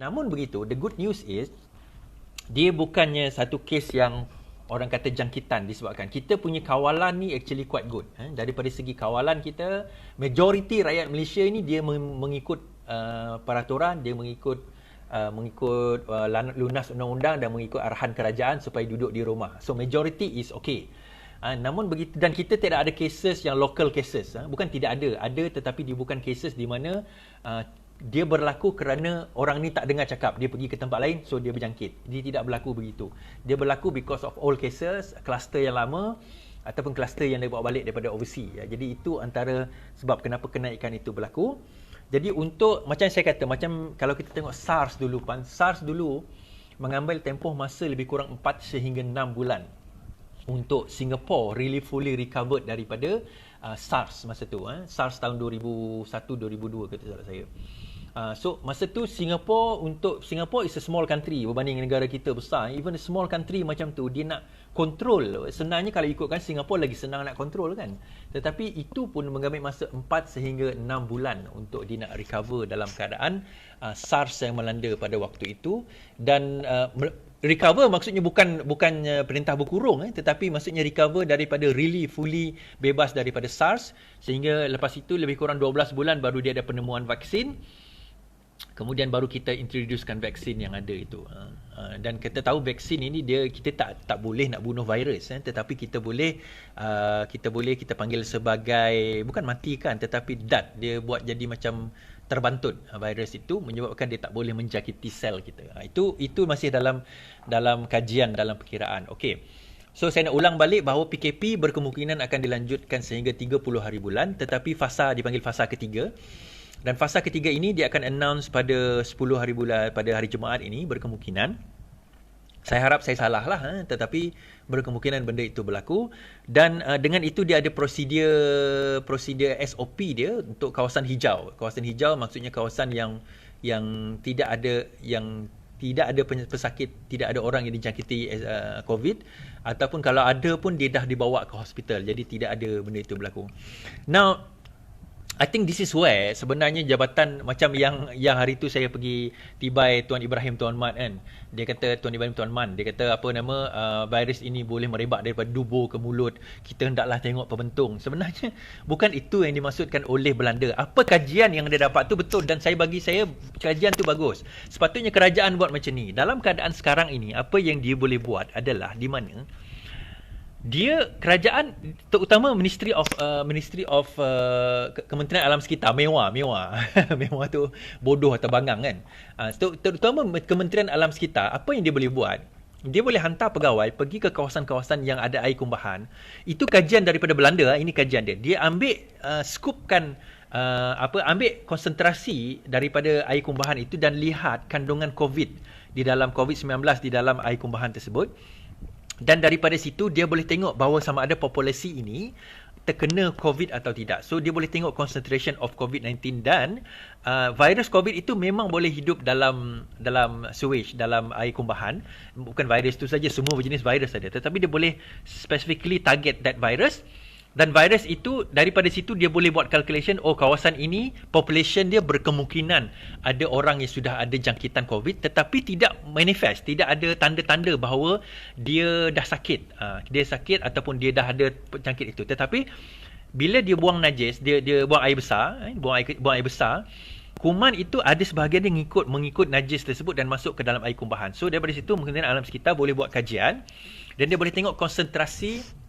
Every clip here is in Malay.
Namun begitu, the good news is dia bukannya satu kes yang orang kata jangkitan, disebabkan kita punya kawalan ni actually quite good. Daripada segi kawalan kita, majoriti rakyat Malaysia ni dia mengikut peraturan, dia mengikut lunas undang-undang dan mengikut arahan kerajaan supaya duduk di rumah. So majority is okay. Namun begitu, dan kita tidak ada cases yang local cases. Bukan tidak ada tetapi dia bukan cases di mana dia berlaku kerana orang ni tak dengar cakap, dia pergi ke tempat lain, so dia berjangkit. Dia tidak berlaku begitu. Dia berlaku because of all cases, kluster yang lama ataupun kluster yang dibawa balik daripada overseas. Jadi itu antara sebab kenapa kenaikan itu berlaku. Jadi untuk, macam saya kata, macam kalau kita tengok SARS dulu, SARS dulu mengambil tempoh masa lebih kurang 4 sehingga 6 bulan untuk Singapore really fully recovered daripada SARS masa tu. SARS tahun 2001-2002 kata salah saya. So masa tu Singapore is a small country berbanding negara kita besar. Even a small country macam tu, dia nak control. Sebenarnya kalau ikutkan Singapore lagi senang nak control kan. Tetapi itu pun mengambil masa 4 sehingga 6 bulan untuk dia nak recover dalam keadaan SARS yang melanda pada waktu itu. Dan recover maksudnya bukan perintah berkurung, tetapi maksudnya recover daripada really fully bebas daripada SARS, sehingga lepas itu lebih kurang 12 bulan baru dia ada penemuan vaksin. Kemudian baru kita introducekan vaksin yang ada itu. Dan kita tahu vaksin ini kita tak boleh nak bunuh virus, tetapi kita panggil sebagai, bukan matikan, tetapi dia buat jadi macam terbantut virus itu, menyebabkan dia tak boleh menjangkiti sel kita. Itu masih dalam kajian, dalam perkiraan. Okey. So saya nak ulang balik bahawa PKP berkemungkinan akan dilanjutkan sehingga 30 hari bulan, tetapi dipanggil fasa ketiga. Dan fasa ketiga ini dia akan announce pada 10 hari bulan, pada hari Jumaat ini berkemungkinan. Saya harap saya salah lah, tetapi berkemungkinan benda itu berlaku. Dan dengan itu dia ada prosedur SOP dia untuk kawasan hijau. Kawasan hijau maksudnya kawasan yang tidak ada pesakit, tidak ada orang yang dijangkiti COVID, ataupun kalau ada pun dia dah dibawa ke hospital. Jadi tidak ada benda itu berlaku. Now, I think this is where sebenarnya jabatan macam yang hari tu saya pergi tibai Tuan Ibrahim Tuan Man kan. Dia kata, Tuan Ibrahim Tuan Man, dia kata virus ini boleh merebak daripada dubur ke mulut. Kita hendaklah tengok pembentung. Sebenarnya bukan itu yang dimaksudkan oleh Belanda. Apa kajian yang dia dapat tu betul, dan bagi saya kajian tu bagus. Sepatutnya kerajaan buat macam ni. Dalam keadaan sekarang ini, apa yang dia boleh buat adalah di mana kerajaan, terutama Ministry of Kementerian Alam Sekitar, mewah mewah tu bodoh atau bangang kan. Terutama Kementerian Alam Sekitar, apa yang dia boleh buat, dia boleh hantar pegawai pergi ke kawasan-kawasan yang ada air kumbahan. Itu kajian daripada Belanda, ini kajian dia. Dia ambil ambil konsentrasi daripada air kumbahan itu dan lihat kandungan COVID di dalam COVID-19 di dalam air kumbahan tersebut. Dan daripada situ dia boleh tengok bahawa sama ada populasi ini terkena COVID atau tidak. So dia boleh tengok concentration of COVID-19, dan virus COVID itu memang boleh hidup dalam sewage, dalam air kumbahan. Bukan virus itu saja, semua jenis virus saja, tetapi dia boleh specifically target that virus. Dan virus itu, daripada situ dia boleh buat calculation, kawasan ini population dia berkemungkinan ada orang yang sudah ada jangkitan COVID tetapi tidak manifest, tidak ada tanda-tanda bahawa dia dah sakit. Dia sakit ataupun dia dah ada jangkit itu. Tetapi bila dia buang najis, dia buang air besar, buang air besar, kuman itu ada sebahagian dia mengikut najis tersebut dan masuk ke dalam air kumbahan. So daripada situ Kementerian Alam Sekitar boleh buat kajian dan dia boleh tengok konsentrasi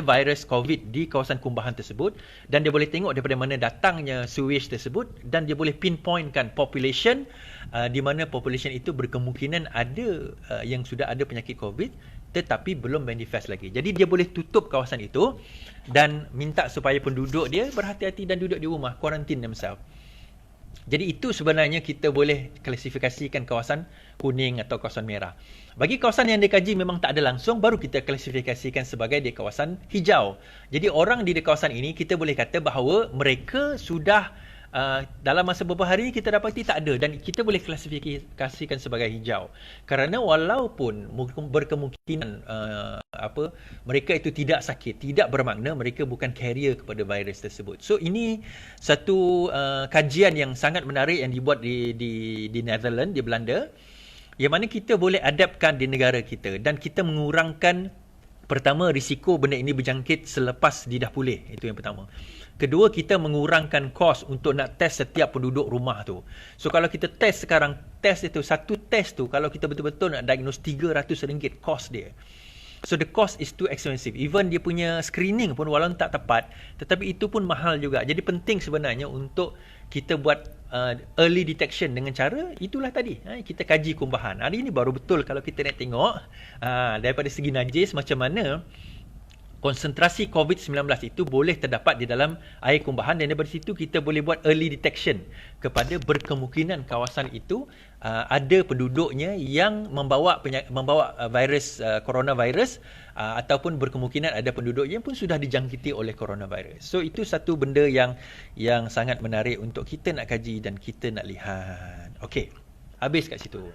virus COVID di kawasan kumbahan tersebut, dan dia boleh tengok daripada mana datangnya sewage tersebut, dan dia boleh pinpointkan population di mana population itu berkemungkinan ada yang sudah ada penyakit COVID tetapi belum manifest lagi. Jadi dia boleh tutup kawasan itu dan minta supaya penduduk dia berhati-hati dan duduk di rumah, quarantine themselves. Jadi itu sebenarnya kita boleh klasifikasikan kawasan kuning atau kawasan merah. Bagi kawasan yang dikaji memang tak ada langsung, baru kita klasifikasikan sebagai di kawasan hijau. Jadi orang di kawasan ini kita boleh kata bahawa mereka sudah dalam masa beberapa hari kita dapati tak ada dan kita boleh klasifikasikan sebagai hijau. Kerana walaupun berkemungkinan mereka itu tidak sakit, tidak bermakna mereka bukan carrier kepada virus tersebut. So ini satu kajian yang sangat menarik yang dibuat di Netherlands, di Belanda, yang mana kita boleh adaptkan di negara kita dan kita mengurangkan pertama risiko benda ini berjangkit selepas dia dah pulih. Itu yang pertama. Kedua, kita mengurangkan kos untuk nak test setiap penduduk rumah tu. So kalau kita test sekarang, satu test tu kalau kita betul-betul nak diagnose RM300 kos dia. So the cost is too expensive. Even dia punya screening pun walaupun tak tepat, tetapi itu pun mahal juga. Jadi penting sebenarnya untuk kita buat early detection dengan cara itulah tadi. Kita kaji kumbahan. Hari ini baru betul kalau kita nak tengok daripada segi najis macam mana konsentrasi COVID-19 itu boleh terdapat di dalam air kumbahan dan daripada situ kita boleh buat early detection kepada berkemungkinan kawasan itu ada penduduknya yang membawa virus coronavirus ataupun berkemungkinan ada penduduk yang pun sudah dijangkiti oleh coronavirus. So itu satu benda yang sangat menarik untuk kita nak kaji dan kita nak lihat. Okey, habis kat situ.